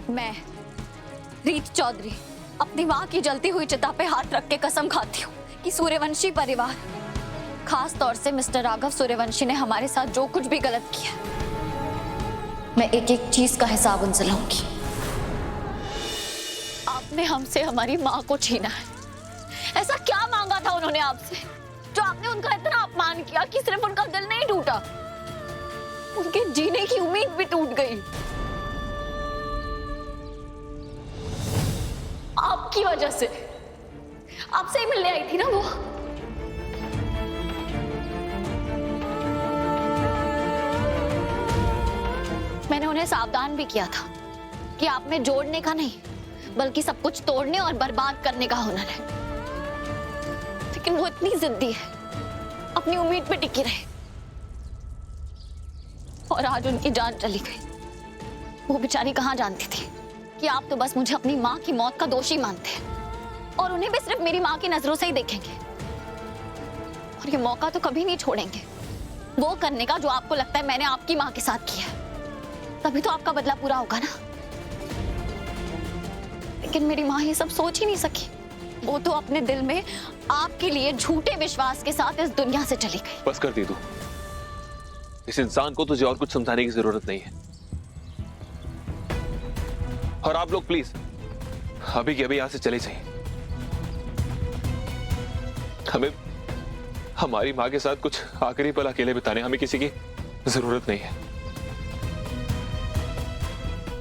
मैं रीत चौधरी अपनी माँ की जलती हुई चिता पे हाथ रख के कसम खाती हूँ कि सूर्यवंशी परिवार, खास तौर से मिस्टर राघव सूर्यवंशी ने हमारे साथ जो कुछ भी गलत किया, मैं एक एक चीज का हिसाब उनसे लूंगी। आपने हमसे हमारी माँ को छीना है। ऐसा क्या मांगा था उन्होंने आपसे जो आपने उनका इतना अपमान किया कि सिर्फ उनका दिल नहीं टूटा, उनके जीने की उम्मीद भी टूट गई। आपकी वजह से, आपसे ही मिलने आई थी ना वो। मैंने उन्हें सावधान भी किया था कि आप में जोड़ने का नहीं बल्कि सब कुछ तोड़ने और बर्बाद करने का हुनर है, लेकिन वो इतनी जिद्दी है, अपनी उम्मीद पे टिकी रहे और आज उनकी जान चली गई। वो बेचारी कहाँ जानती थी कि आप तो बस मुझे अपनी माँ की मौत का दोषी मानते हैं और उन्हें भी सिर्फ मेरी माँ की नजरों से ही देखेंगे, और ये मौका तो कभी नहीं छोड़ेंगे वो करने का जो आपको लगता है मैंने आपकी माँ के साथ किया है। तभी तो आपका बदला पूरा होगा ना। लेकिन मेरी माँ ये सब सोच ही नहीं सकी। वो तो अपने दिल में आपके लिए झूठे विश्वास के साथ इस दुनिया से चली गई। बस कर दी तू। इस इंसान को तुझे और कुछ समझाने की जरूरत नहीं है। और आप लोग प्लीज अभी के अभी यहां से चले जाइए। हमें हमारी माँ के साथ कुछ आखिरी पल अकेले बिताने हमें किसी की जरूरत नहीं है।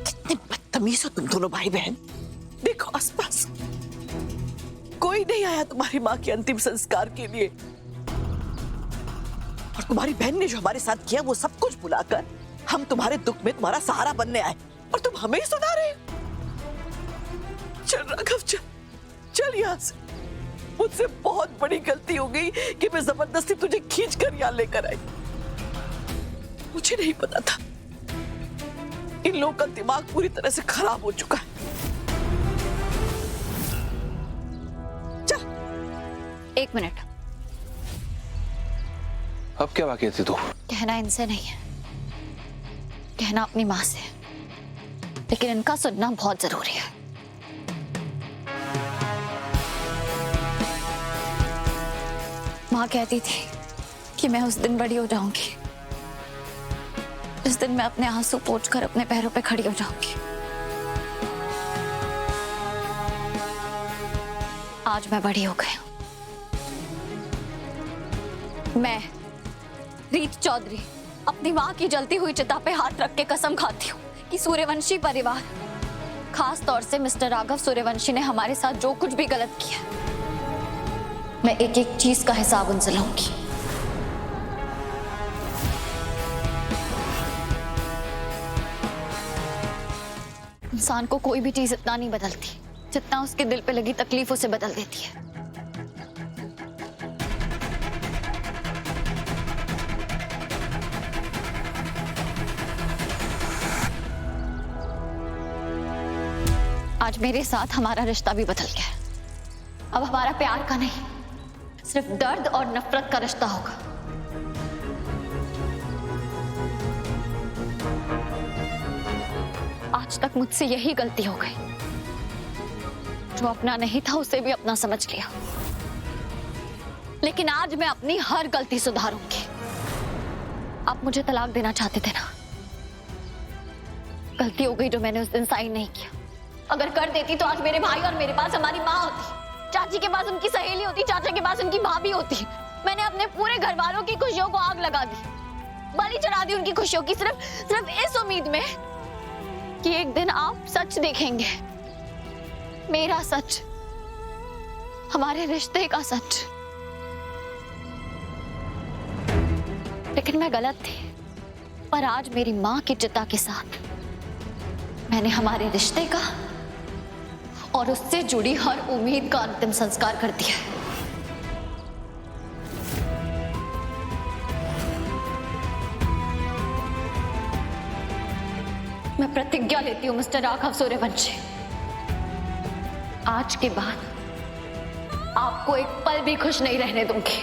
कितने बदतमीज हो तुम दोनों भाई बहन। देखो आसपास कोई नहीं आया तुम्हारी माँ के अंतिम संस्कार के लिए, और तुम्हारी बहन ने जो हमारे साथ किया वो सब कुछ भुलाकर हम तुम्हारे दुख में तुम्हारा सहारा बनने आए, और तुम हमें ही सुना रहे हो। चल राघव चल, चल यहाँ से। मुझसे बहुत बड़ी गलती हो गई कि मैं जबरदस्ती तुझे खींच कर यहाँ लेकर आई। मुझे नहीं पता था इन लोगों का दिमाग पूरी तरह से खराब हो चुका है। चल। एक मिनट। अब क्या बाकी थी तू? कहना इनसे नहीं है, कहना अपनी माँ से, लेकिन इनका सुनना बहुत जरूरी है। माँ कहती थी कि मैं उस दिन बड़ी हो जाऊंगी जिस दिन मैं अपने आंसू पोंछकर अपने पैरों पे खड़ी हो जाऊंगी। आज मैं बड़ी हो गई हूं। मैं रीत चौधरी अपनी माँ की जलती हुई चिता पे हाथ रख के कसम खाती हूँ कि सूर्यवंशी परिवार, खास तौर से मिस्टर राघव सूर्यवंशी ने हमारे साथ जो कुछ भी गलत किया, मैं एक एक चीज का हिसाब उनसे लूंगी। इंसान को कोई भी चीज इतना नहीं बदलती जितना उसके दिल पे लगी तकलीफ उसे बदल देती है। आज मेरे साथ हमारा रिश्ता भी बदल गया है। अब हमारा प्यार का नहीं, सिर्फ दर्द और नफरत का रिश्ता होगा। आज तक मुझसे यही गलती हो गई, जो अपना नहीं था उसे भी अपना समझ लिया, लेकिन आज मैं अपनी हर गलती सुधारूंगी। आप मुझे तलाक देना चाहते थे ना, गलती हो गई जो मैंने उस दिन साइन नहीं किया। अगर कर देती तो आज मेरे भाई और मेरे पास हमारी माँ होती, चाची के पास उनकी सहेली होती, चाचा के पास उनकी भाभी होती। मैंने अपने पूरे घर वालों की खुशियों को आग लगा दी, बलि चढ़ा दी उनकी खुशियों की, सिर्फ इस उम्मीद में कि एक दिन आप सच देखेंगे, मेरा सच, हमारे रिश्ते का सच। लेकिन मैं गलत थी, पर आज मेरी माँ की चिता के साथ मैंने हमारे रिश्ते का और उससे जुड़ी हर उम्मीद का अंतिम संस्कार कर दिया है। मैं प्रतिज्ञा लेती हूं मिस्टर राघव सूर्यवंशी, आज के बाद आपको एक पल भी खुश नहीं रहने दूंगी।